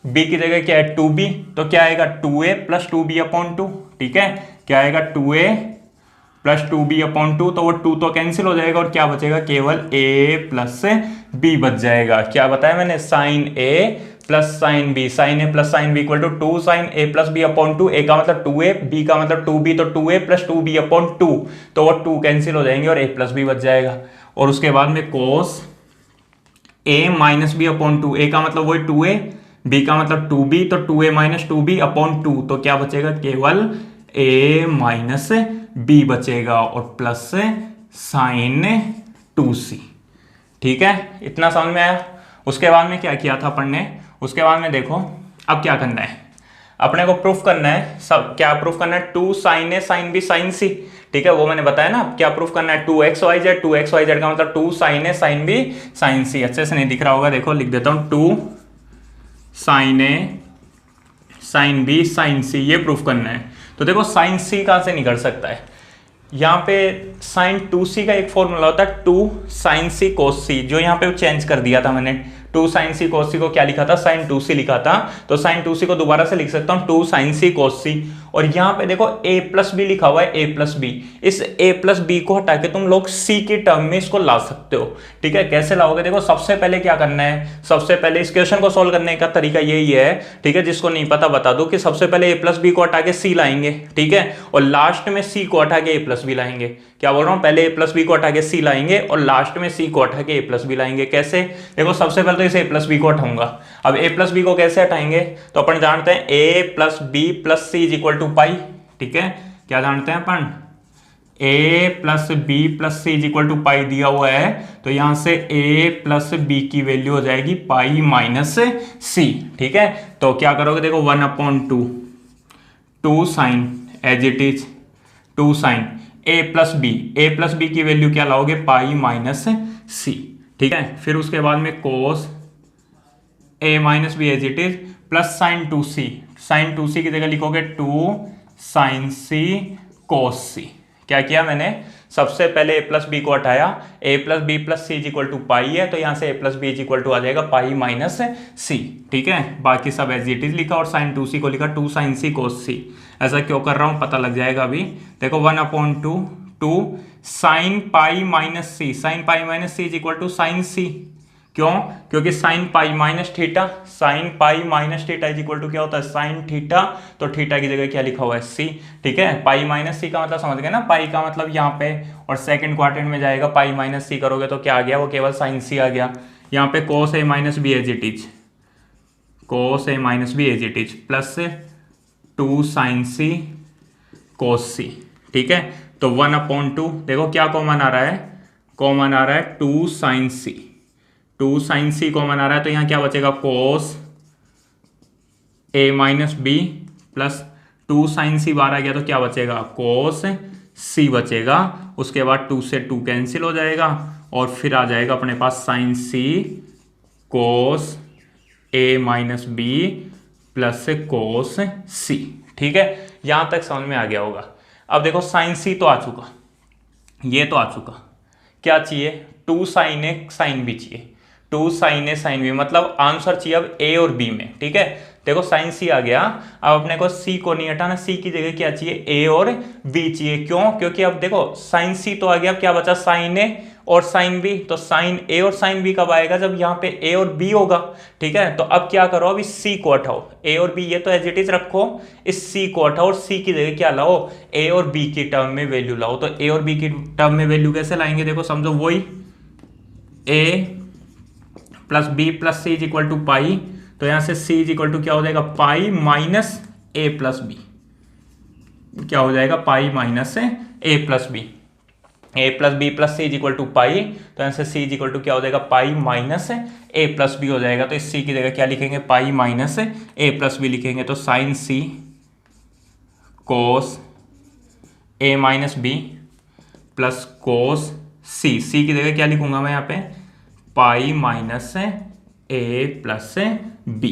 बी की जगह क्या है 2b, तो क्या आएगा 2a प्लस 2b अपॉन 2। ठीक है, क्या आएगा 2a प्लस 2b अपॉन 2, तो वो 2 तो कैंसिल हो जाएगा और क्या बचेगा, केवल a प्लस b बच जाएगा। क्या बताया मैंने, sine a plus sine b, sine a plus sine b equal to 2 sine a plus b upon 2। a का मतलब 2a, b का मतलब 2b, तो 2a प्लस 2b अपॉन 2, तो वो 2 कैंसिल हो जाएंगे और a प्लस b बच जाएगा। और उसके बाद में cos a minus B upon 2, a का मतलब वही 2a, b का मतलब 2b, तो 2a माइनस 2b अपॉन 2, तो क्या बचेगा, केवल a माइनस b बचेगा और प्लस साइन 2c। ठीक है, इतना समझ में आया। उसके बाद में क्या किया था अपन ने, उसके बाद में देखो अब क्या करना है, अपने को प्रूफ करना है। सब क्या प्रूफ करना है, 2 sine A sine B sine सी। ठीक है, वो मैंने बताया ना, क्या प्रूफ करना है, 2xyz, 2xyz का मतलब 2 sine A sine B sine सी। अच्छे से नहीं दिख रहा होगा, देखो लिख देता हूं, 2 sine A sine B sine C, ये प्रूफ करना है। तो देखो साइन सी कहां से निकल सकता है, यहाँ पे साइन 2c का एक फॉर्मूला होता है 2 साइन सी कोस सी, जो यहाँ पे चेंज कर दिया था मैंने। 2 साइन सी कोस सी को क्या लिखा था, साइन 2c लिखा था, तो साइन 2c को दोबारा से लिख सकता हूँ 2 साइन सी कोस सी। और यहाँ पे देखो a प्लस बी लिखा हुआ है, a प्लस बी, इस a प्लस बी को हटा के तुम लोग c की टर्म में इसको ला सकते हो। ठीक है, कैसे लाओगे, देखो सबसे पहले क्या करना है, सबसे पहले इस क्वेश्चन को सोल्व करने का तरीका यही है। ठीक है, जिसको नहीं पता बता दो कि सबसे पहले a प्लस बी को हटा के c लाएंगे। ठीक है, और लास्ट में c को हटा के a प्लस बी लाएंगे। क्या बोल रहा हूँ, पहले a प्लस बी को हटा के c लाएंगे और लास्ट में c को हटा के a प्लस बी लाएंगे। कैसे, देखो सबसे पहले तो इसे a प्लस बी को हटाऊंगा। अब a प्लस बी को कैसे हटाएंगे, तो अपन जानते हैं a plus B plus C is equal to pi. ठीक है, क्या जानते हैं अपन, a plus B plus C is equal to pi दिया हुआ है, तो यहां से a प्लस बी की वैल्यू हो जाएगी पाई माइनस सी। ठीक है, तो क्या करोगे, देखो 1 upon 2 sine as it is 2 sine a plus B की वैल्यू क्या लाओगे, पाई माइनस सी। ठीक है, फिर उसके बाद में cos a minus B as it is plus sine 2c, sine 2c की जगह लिखोगे 2 साइन सी कोस सी। क्या किया मैंने, सबसे पहले a प्लस बी को हटाया, a plus B plus C is equal to pi है, तो यहां से a plus B is equal to आ जाएगा पाई माइनस सी। ठीक है, बाकी सब एज इट इज लिखा और साइन 2c को लिखा 2 साइन सी कोस सी। ऐसा क्यों कर रहा हूं, पता लग जाएगा अभी। देखो 1 upon 2 sine pi minus C, sine pi minus C is equal to sine C. क्यों, क्योंकि sine pi minus theta, sine pi minus theta is equal to क्या होता है, साइन थीटा, तो थीटा की जगह क्या लिखा हुआ है, सी। ठीक है, पाई माइनस सी का मतलब समझ गए ना, पाई का मतलब यहाँ पे और सेकंड क्वाड्रेंट में जाएगा, पाई माइनस सी करोगे तो क्या आ गया, वो केवल साइन सी आ गया। यहाँ पे cos A minus B as it is, cos A minus B as it is plus 2 sine C cos C. ठीक है, तो 1/2 देखो क्या कॉमन आ रहा है, कॉमन आ रहा है 2 साइन सी, 2 साइन सी कॉमन आ रहा है, तो यहाँ क्या बचेगा कोस A minus B plus 2 sine सी बाहर आ गया तो क्या बचेगा कोस सी बचेगा। उसके बाद 2 से 2 कैंसिल हो जाएगा और फिर आ जाएगा अपने पास sign C cos A minus B plus cos C. ठीक है, यहां तक समझ में आ गया होगा। अब देखो साइन सी तो आ चुका, ये तो आ चुका, क्या चाहिए 2 साइन ए साइन बी चाहिए, 2 साइन ए साइन बी मतलब आंसर चाहिए अब ए और बी में। ठीक है, देखो साइन सी आ गया, अब अपने को सी को नहीं हटाना, सी की जगह क्या चाहिए ए और बी चाहिए। क्यों? क्योंकि अब देखो साइन सी तो आ गया, अब क्या बचा साइन ए और साइन बी, तो साइन ए और साइन बी कब आएगा जब यहाँ पे ए और बी होगा। ठीक है, तो अब क्या करो, अब इस सी को हटाओ, ए और बी ये तो एज इट इज रखो, इस सी को हटाओ और सी की जगह क्या लाओ ए और बी की टर्म में वैल्यू लाओ। तो ए और बी की टर्म में वैल्यू कैसे लाएंगे, देखो समझो वही A plus B plus C is equal to pi, तो यहां से सी इज इक्वल टू क्या हो जाएगा pi minus A plus B, क्या हो जाएगा pi minus A plus B, A plus B plus C is equal to pi, तो यहां से सी इज इक्वल टू क्या हो जाएगा pi minus A plus B हो जाएगा। तो इस सी की जगह क्या लिखेंगे पाई माइनस ए प्लस बी लिखेंगे, तो sign C cos A minus B plus cos सी, सी की जगह क्या लिखूंगा मैं यहाँ पे pi minus A plus B.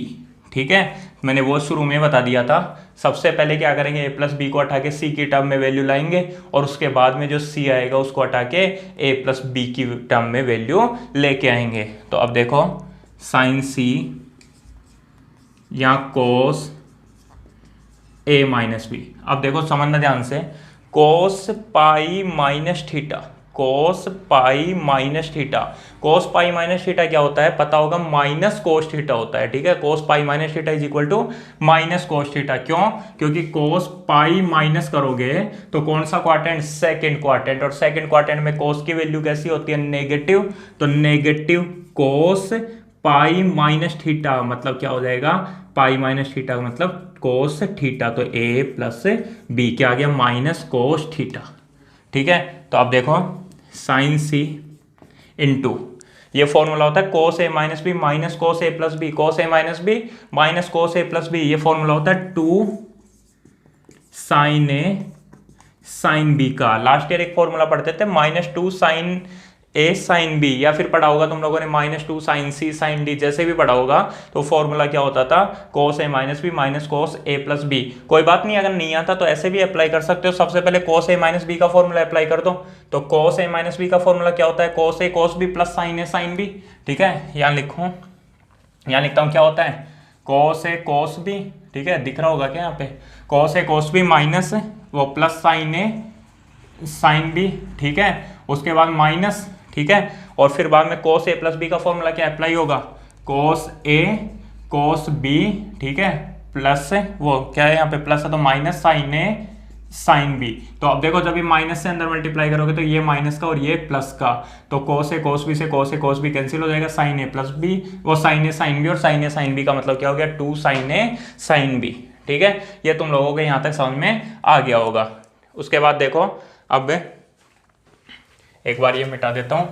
ठीक है, मैंने वो शुरू में बता दिया था, सबसे पहले क्या करेंगे ए प्लस बी को हटा के सी की टर्म में वैल्यू लाएंगे और उसके बाद में जो सी आएगा उसको हटा के ए प्लस बी की टर्म में वैल्यू लेके आएंगे। तो अब देखो साइन सी या कोस ए माइनस बी, अब देखो समझना ध्यान से, कोस पाई माइनस थीटा, कोस पाई माइनस थीटा, कोस पाई माइनस थीटा क्या होता है पता होगा, माइनस कोस थीटा होता है। ठीक है, cos pi minus theta is equal to minus cos theta. क्यों? क्योंकि कोस पाई माइनस करोगे तो कौन सा क्वाड्रेंट, सेकंड क्वाड्रेंट, और सेकंड क्वाड्रेंट में कोस की वैल्यू कैसी होती है नेगेटिव, तो negative cos pi minus theta मतलब क्या हो जाएगा पाई माइनस थीटा मतलब कोस थीटा, तो ए प्लस बी क्या आ गया माइनस कोस थीटा। ठीक है, तो अब देखो साइन सी इंटू ये फॉर्मूला होता है कोस A minus B minus cos A plus B, cos A minus B minus cos A plus B, ये फॉर्मूला होता है 2 साइन ए साइन बी का। लास्ट ईयर एक फॉर्मूला पढ़ते थे -2 साइन ए साइन बी, या फिर पढ़ा होगा तुम लोगों ने -2 साइन सी साइन डी, जैसे भी पढ़ा होगा। तो फॉर्मूला क्या होता था कोस A minus B minus cos A plus B. कोई बात नहीं, अगर नहीं आता तो ऐसे भी अप्लाई कर सकते हो। सबसे पहले कोस ए माइनस बी का फॉर्मूला अप्लाई कर दो, तो कोस ए माइनस बी का फॉर्मूला क्या होता है कोस ए कोस B plus sign A sine B. ठीक है, यहाँ लिखूँ, यहाँ लिखता हूँ क्या होता है कोस ए कोस बी, ठीक है दिख रहा होगा क्या यहाँ पे, कोस ए कोस बी माइनस वो plus sign A sine B. ठीक है, उसके बाद माइनस, ठीक है, और फिर बाद में कोस ए प्लस बी का फॉर्मूला क्या अप्लाई होगा कोस ए कोस बी, ठीक है, प्लस वो क्या है यहाँ पे प्लस है तो minus sign A sine B. तो अब देखो जब ये माइनस से अंदर मल्टीप्लाई करोगे तो ये माइनस का और ये प्लस का, तो कोस ए कोस बी से कोस ए कोस बी कैंसिल हो जाएगा, साइन ए प्लस बी वो साइन ए साइन बी, और साइन ए साइन बी का मतलब क्या हो गया 2 साइन ए साइन बी। ठीक है, ये तुम लोगों को यहाँ तक समझ में आ गया होगा। उसके बाद देखो अब एक बार ये मिटा देता हूं,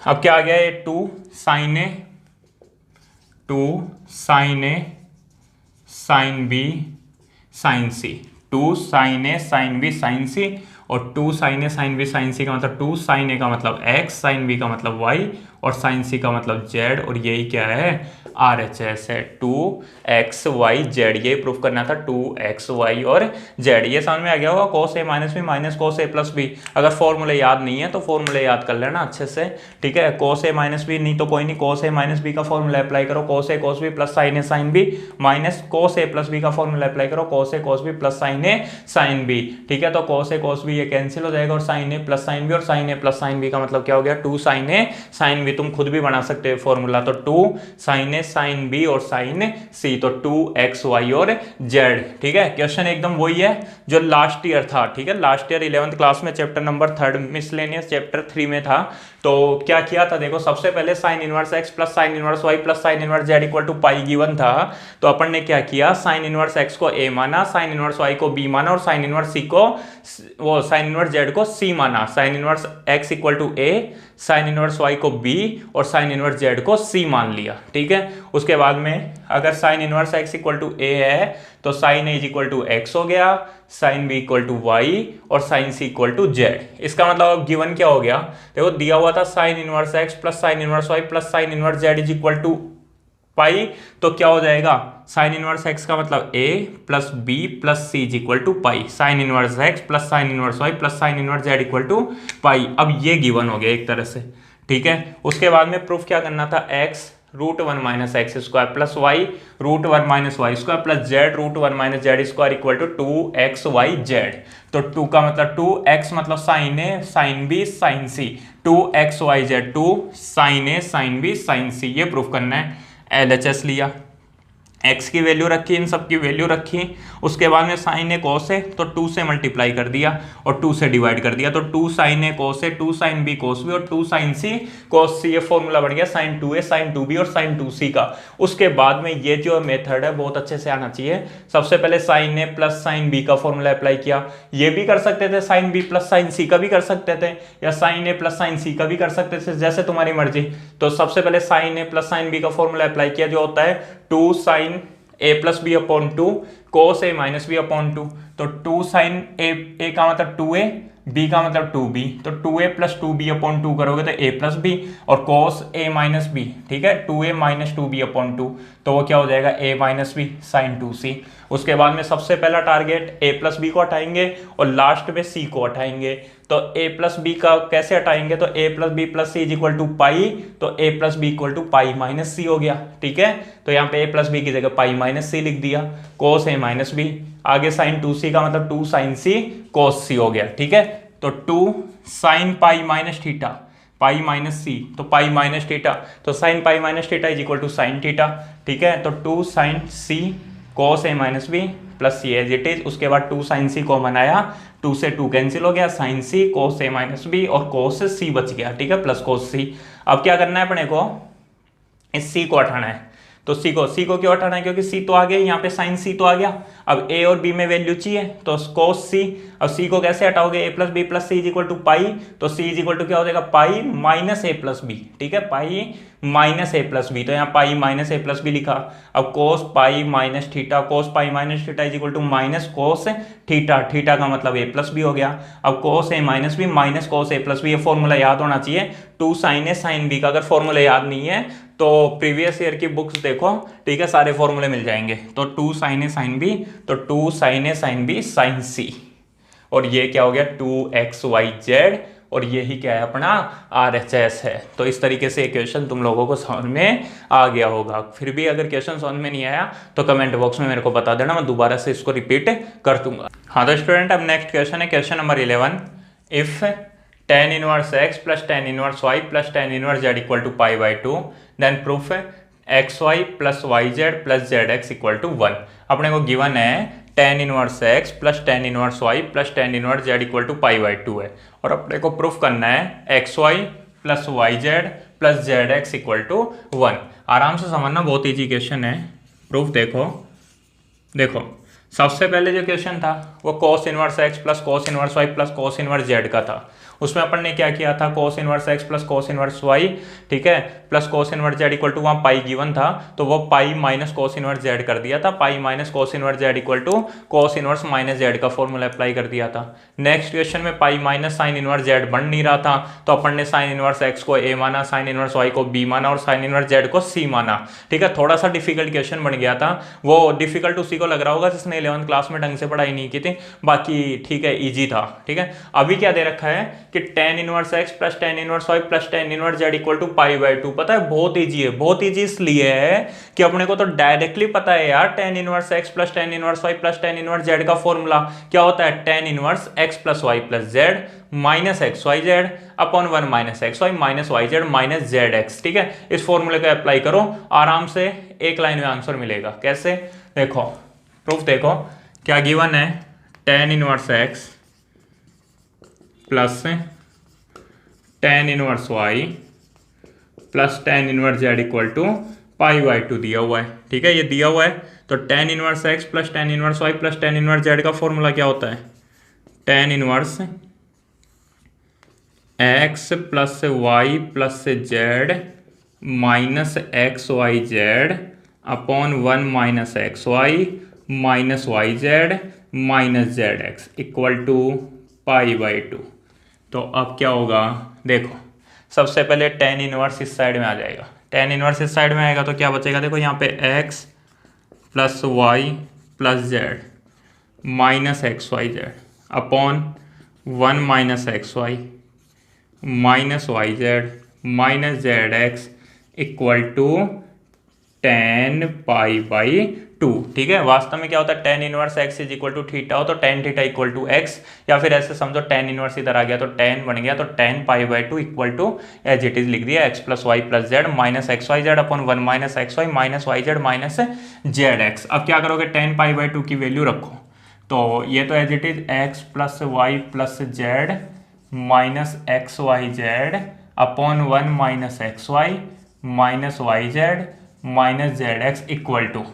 अब क्या आ गया ये 2 sine A sine B sine C, 2 sine A sine B sine C, और 2 sine A sine B sine सी का मतलब 2 साइन ए का मतलब x, साइन बी का मतलब y, और साइन सी का मतलब z, और यही क्या है RHS है 2xy z। ये प्रूफ करना था 2xy और z। ये समझ में आ गया होगा कोस A minus B minus cos A plus B. अगर फॉर्मूले याद नहीं है तो फॉर्मूले याद कर लेना अच्छे से। ठीक है, कोस ए माइनस बी नहीं तो कोई नहीं, कोस ए माइनस बी का फॉर्मूला अप्लाई करो कोस ए कोस B plus sign A sine B, minus cos A plus B का फॉर्मूला अप्लाई करो कोस ए कोस B plus sign A sine B. ठीक है, तो कोस ए कोस बी ये कैंसिल हो जाएगा और sign A plus sine B, और sign A plus sine B का मतलब क्या हो गया 2 साइन ए साइन बी। तुम खुद भी बना सकते हो फॉर्मूला, तो 2 साइन ए साइन बी और साइन सी, तो 2xy और z। ठीक है, क्वेश्चन एकदम वही है जो लास्ट ईयर था। ठीक है, लास्ट ईयर 11th क्लास में चैप्टर नंबर 3 मिसलेनियस चैप्टर 3 में था। तो क्या किया था देखो, सबसे पहले sine inverse x plus sine inverse y plus sine inverse z equal to pi given था। तो अपन ने क्या किया, साइन इनवर्स x को a माना, साइन इनवर्स y को b माना और साइन इनवर्स c को वो साइन इनवर्स z को c माना। Sine inverse x equal to a, sine inverse y को b और साइन इनवर्स z को c मान लिया। ठीक है, उसके बाद में अगर sine inverse x equal to a है तो sine a equal to x हो गया, sine b equal to y और sine c equal to z। इसका मतलब अब गिवन क्या हो गया, देखो दिया हुआ था sine inverse x plus sine inverse y plus sine inverse z is equal to pi, तो क्या हो जाएगा, साइन इनवर्स x का मतलब a plus b plus c is equal to pi, sine inverse x plus sine inverse y plus sine inverse z equal to pi. अब ये गिवन हो गया एक तरह से। ठीक है, उसके बाद में प्रूफ क्या करना था, x root 1 minus x square plus Y root 1 minus Y square plus Z root 1 minus Z square equal to 2xyz। तो 2 का मतलब 2x मतलब sine A sine B sine C, 2xyz 2 sine A sine B sine C, ये प्रूफ करना है। LHS लिया, x की वैल्यू रखी, इन सब की वैल्यू रखी, उसके बाद में साइन ए कॉस है तो 2 से मल्टीप्लाई कर दिया और 2 से डिवाइड कर दिया, तो 2 साइन ए कॉस है, 2 साइन बी कॉस बी और 2 साइन सी कॉस सी, ये फॉर्मूला बन गया साइन 2a साइन 2b और साइन 2c का। उसके बाद में ये जो मेथड है बहुत अच्छे से आना चाहिए। सबसे पहले sine A plus sine B का फॉर्मूला अप्लाई किया, ये भी कर सकते थे साइन बी प्लस साइन सी का भी कर सकते थे, या साइन ए प्लस साइन सी का भी कर सकते थे, जैसे तुम्हारी मर्जी। तो सबसे पहले sine A plus sine B का फॉर्मूला अप्लाई किया जो होता है 2 sine a plus B upon 2 cos a minus B upon 2, तो 2 साइन a का मतलब 2a, b का मतलब 2b, तो 2a प्लस 2b अपॉन 2 करोगे तो a प्लस b और cos a माइनस b। ठीक है, 2a माइनस 2b अपॉन 2, तो वो क्या हो जाएगा a minus b sign 2c। उसके बाद में सबसे पहला टारगेट a प्लस b को हटाएंगे और लास्ट में c को हटाएंगे। तो a प्लस बी का कैसे हटाएंगे, तो a plus B plus C is equal to pi, तो a plus B equal to pi minus C हो गया। ठीक है, तो यहाँ पे a प्लस बी की जगह पाई माइनस सी लिख दिया, cos a माइनस बी, आगे साइन 2c का मतलब 2 साइन c cos c हो गया। ठीक है, तो 2 sine pi minus theta, pi minus C तो पाई माइनस थीटा, तो sine pi minus theta is equal to sine theta. ठीक है, तो 2 sine C cos a minus B plus C as it is, उसके बाद 2 साइन सी को बनाया, 2 से 2 कैंसिल हो गया, sine C cos a minus B और cos c बच गया। ठीक है, प्लस cos c। अब क्या करना है अपने को, इस c को हटाना है, तो c को क्यों हटाना है, क्योंकि c तो आ गया, यहाँ पे साइन c तो आ गया। अब a और b में वैल्यू चाहिए तो cos c, अब c को कैसे हटाओगे, a plus B plus C is equal to pi, तो c इज इक्वल टू क्या हो जाएगा, pi minus a plus B. ठीक है, pi minus a plus B, तो यहाँ pi minus a plus B लिखा। अब cos pi minus theta, cos pi minus theta is equal to minus cos theta, थीटा का मतलब a प्लस बी हो गया। अब cos a minus B minus cos a plus B, ये फॉर्मूला याद होना चाहिए, 2 साइन a साइन बी का। अगर फॉर्मूला याद नहीं है तो प्रीवियस ईयर की बुक्स देखो, ठीक है, सारे फॉर्मूले मिल जाएंगे। तो 2 साइन ए साइन बी, तो 2 sine A sine B sine C, और ये क्या हो गया 2xyz, और यही क्या है अपना RHS है। तो इस तरीके से क्वेश्चन तुम लोगों को समझ में आ गया होगा। फिर भी अगर क्वेश्चन समझ में नहीं आया तो कमेंट बॉक्स में मेरे को बता देना, मैं दोबारा से इसको रिपीट कर दूंगा। हाँ तो स्टूडेंट, अब नेक्स्ट क्वेश्चन है question number 11। If tan inverse x plus tan inverse y plus tan inverse z equal to pi by 2, then proof है xy plus yz plus zx equal to 1। अपने को गिवन है tan inverse x plus tan inverse y plus tan inverse z equal to pi by 2 है, और अपने को प्रूफ करना है xy plus yz plus zx equal to 1। आराम से समझना, बहुत ईजी क्वेश्चन है। प्रूफ देखो सबसे पहले जो क्वेश्चन था वो cos inverse x plus cos inverse y plus cos inverse z का था। उसमें अपन ने क्या किया था, cos inverse x plus cos inverse y, ठीक है, plus cos inverse z equal to, वहाँ पाई गिवन था तो वो pi minus cos inverse z कर दिया था, pi minus cos inverse z equal to cos inverse minus z का फॉर्मूला अप्लाई कर दिया था। नेक्स्ट क्वेश्चन में pi minus sine inverse z बन नहीं रहा था, तो अपन ने साइन इनवर्स x को a माना, साइन इनवर्स y को b माना और साइन इनवर्स z को c माना। ठीक है, थोड़ा सा डिफिकल्ट क्वेश्चन बन गया था, वो डिफिकल्ट उसी को लग रहा होगा जिसने 11th क्लास में ढंग से पढ़ाई नहीं की थी, बाकी ठीक है ईजी था। ठीक है, अभी क्या दे रखा है कि tan inverse x plus tan inverse y plus tan inverse z equal to π/2। पता है बहुत ईजी है, बहुत ईजी इसलिए है कि अपने को तो डायरेक्टली पता है यार tan inverse x plus tan inverse y plus tan inverse z का फॉर्मूला क्या होता है, tan inverse x plus y plus z minus x Y Z upon 1 minus x Y minus Y Z minus Z x. ठीक है, इस फॉर्मूले को अप्लाई करो, आराम से एक लाइन में आंसर मिलेगा। कैसे, देखो प्रूफ देखो, क्या गिवन है, tan inverse x plus tan inverse y plus tan inverse z equal to π/2 दिया हुआ है। ठीक है, ये दिया हुआ है, तो tan inverse x plus tan inverse y plus tan inverse z का फॉर्मूला क्या होता है, tan inverse x plus y plus z minus x Y Z upon 1 minus x Y minus Y Z minus Z x equal to π/2। तो अब क्या होगा, देखो सबसे पहले tan इनवर्स इस साइड में आ जाएगा, tan इनवर्स इस साइड में आएगा तो क्या बचेगा, देखो यहाँ पे x plus Y plus Z minus x Y Z upon 1 minus x Y minus Y Z minus Z x equal to tan π/2। ठीक है, वास्तव में क्या होता है, tan inverse x is equal to theta हो तो tan theta equal to x, या फिर ऐसे समझो tan इनवर्स इधर आ गया तो tan बन गया, तो tan π/2 equal to as it is लिख दिया x plus Y plus Z minus x Y Z upon 1 minus x Y minus Y Z minus Z X. अब क्या करोगे, tan π/2 की वैल्यू रखो, तो ये तो as it is x plus Y plus Z minus x Y Z upon 1 minus x Y minus Y Z minus Z x equal to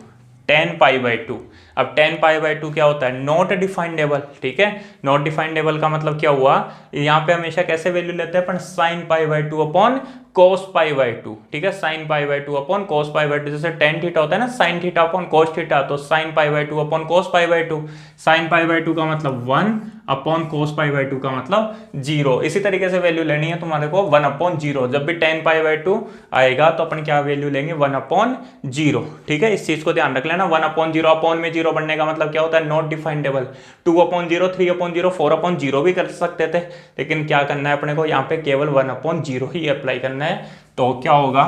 tan π/2। अब tan π/2 क्या होता है, नॉट डिफाइंडेबल। ठीक है, नॉट डिफाइंडेबल का मतलब क्या हुआ, यहाँ पे हमेशा कैसे वैल्यू लेते हैं अपन, sin π/2 अपॉन cos π/2। ठीक है, sin π/2 अपॉन cos π/2, जैसे tan थीटा होता है ना sin theta upon cos theta, तो sin π/2 अपॉन cos π/2, sin π/2 का मतलब 1 अपॉन cos π/2 का मतलब 0। इसी तरीके से वैल्यू लेनी है तुम्हारे को 1 अपॉन 0, जब भी tan π/2 आएगा तो अपन क्या वैल्यू लेंगे, 1 अपॉन 0। ठीक है, इस चीज को ध्यान रख लेना, 1 अपॉन 0, अपॉन में 0 बनने का मतलब क्या होता है, नॉट डिफाइंडेबल। 2 अपॉन 0, 3 अपॉन 0, 4 अपॉन 0 भी कर सकते थे, लेकिन क्या करना है अपने को, यहाँ पे केवल 1 अपॉन 0 ही अप्लाई करना है। तो क्या होगा,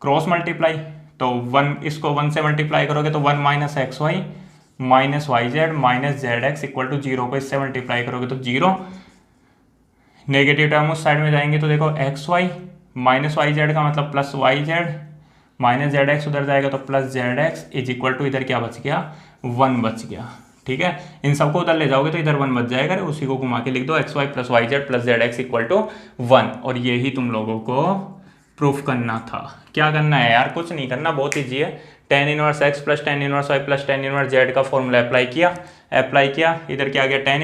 क्रॉस मल्टीप्लाई, तो 1 इसको 1 से मल्टीप्लाई करोगे तो 1 minus x Y minus Y Z minus Z x equal to 0 को इससे मल्टीप्लाई करोगे तो 0, नेगेटिव टर्म उस साइड में जाएंगे तो देखो x Y minus Y z का मतलब plus y Z minus Z x उधर जाएगा तो plus z x is equal to इधर क्या बच गया, 1 बच गया। ठीक है, इन सबको उधर ले जाओगे तो इधर 1 बच जाएगा, उसी को घुमा के लिख दो x y plus y z plus z x equal to 1। और यही तुम लोगों को प्रूफ करना था। क्या करना है यार, कुछ नहीं करना, बहुत ईजी है। tan inverse x plus tan inverse y plus tan inverse z का फॉर्मूला अप्लाई किया, इधर क्या आ गया, tan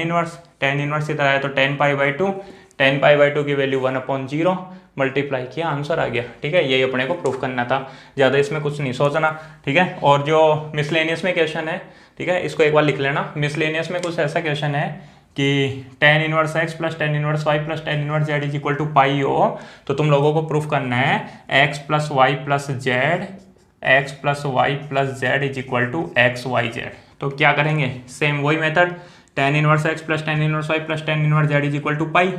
इनवर्स इधर आया तो tan π/2 की वैल्यू 1 अपॉन 0 मल्टीप्लाई किया, आंसर आ गया। ठीक है, यही अपने को प्रूफ करना था, ज़्यादा इसमें कुछ नहीं सोचना। ठीक है, और जो मिसलेनियस में क्वेश्चन है, ठीक है, इसको एक बार लिख लेना। मिसलेनियस में कुछ ऐसा क्वेश्चन है कि tan inverse x plus tan inverse y plus tan inverse z is equal to pi हो, तो तुम लोगों को प्रूफ करना है x plus Y plus Z x plus Y plus Z is equal to x Y Z. तो क्या करेंगे, सेम वही method, tan inverse x plus tan inverse y plus tan inverse z is equal to pi.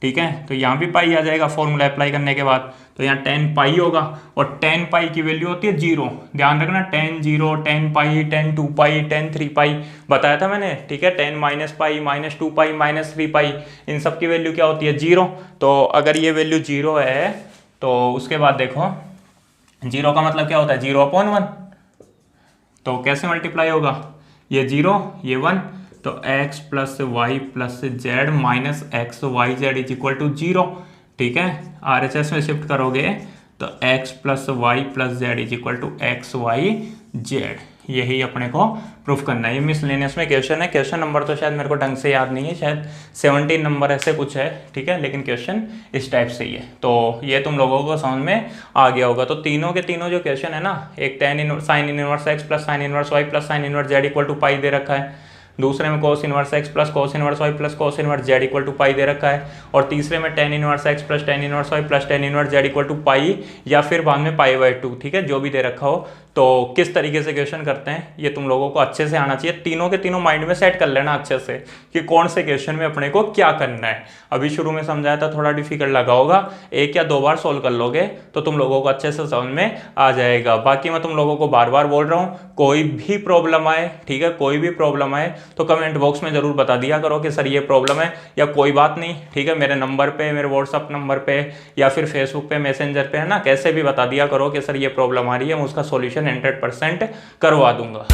ठीक है, तो यहाँ भी पाई आ जाएगा फॉर्मूला अप्लाई करने के बाद, तो यहाँ tan पाई होगा और tan पाई की वैल्यू होती है 0, ध्यान रखना, tan 0, tan पाई, tan 2 पाई, tan 3 पाई बताया था मैंने। ठीक है, tan माइनस पाई, माइनस 2 पाई, माइनस 3 पाई, इन सब की वैल्यू क्या होती है, 0। तो अगर ये वैल्यू 0 है तो उसके बाद देखो 0 का मतलब क्या होता है, 0 अपॉन 1, तो कैसे मल्टीप्लाई होगा, ये 0 ये 1, तो x plus Y plus Z minus x Y z is equal to 0। ठीक है, RHS में शिफ्ट करोगे तो x plus Y plus Z is equal to x Y z, यही अपने को प्रूफ करना है। ये मिसलेनियस में क्वेश्चन है, क्वेश्चन नंबर तो शायद मेरे को ढंग से याद नहीं है, शायद 17 नंबर ऐसे कुछ है। ठीक है, लेकिन क्वेश्चन इस टाइप से ही है, तो ये तुम लोगों को समझ में आ गया होगा। तो तीनों के तीनों जो क्वेश्चन है ना, एक sine inverse x plus sine inverse y plus sine inverse z equal to pi दे रखा है, दूसरे में cos inverse x plus cos inverse y plus cos inverse z equal to pi दे रखा है, और तीसरे में tan inverse x plus tan inverse y plus tan inverse z equal to pi, या फिर बाद में π/2। ठीक है, जो भी दे रखा हो, तो किस तरीके से क्वेश्चन करते हैं ये तुम लोगों को अच्छे से आना चाहिए, तीनों के तीनों माइंड में सेट कर लेना अच्छे से कि कौन से क्वेश्चन में अपने को क्या करना है। अभी शुरू में समझाया था, थोड़ा डिफिकल्ट लगा होगा, 1 या 2 बार सोल्व कर लोगे तो तुम लोगों को अच्छे से समझ में आ जाएगा। बाकी मैं तुम लोगों को बार बार बोल रहा हूँ, कोई भी प्रॉब्लम आए, ठीक है, कोई भी प्रॉब्लम आए तो कमेंट बॉक्स में जरूर बता दिया करो कि सर ये प्रॉब्लम है, या कोई बात नहीं, ठीक है, मेरे नंबर पे, मेरे व्हाट्सअप नंबर पे या फिर फेसबुक पे, मैसेंजर पे, है ना, कैसे भी बता दिया करो कि सर ये प्रॉब्लम आ रही है, मैं उसका सॉल्यूशन 100% करवा दूंगा।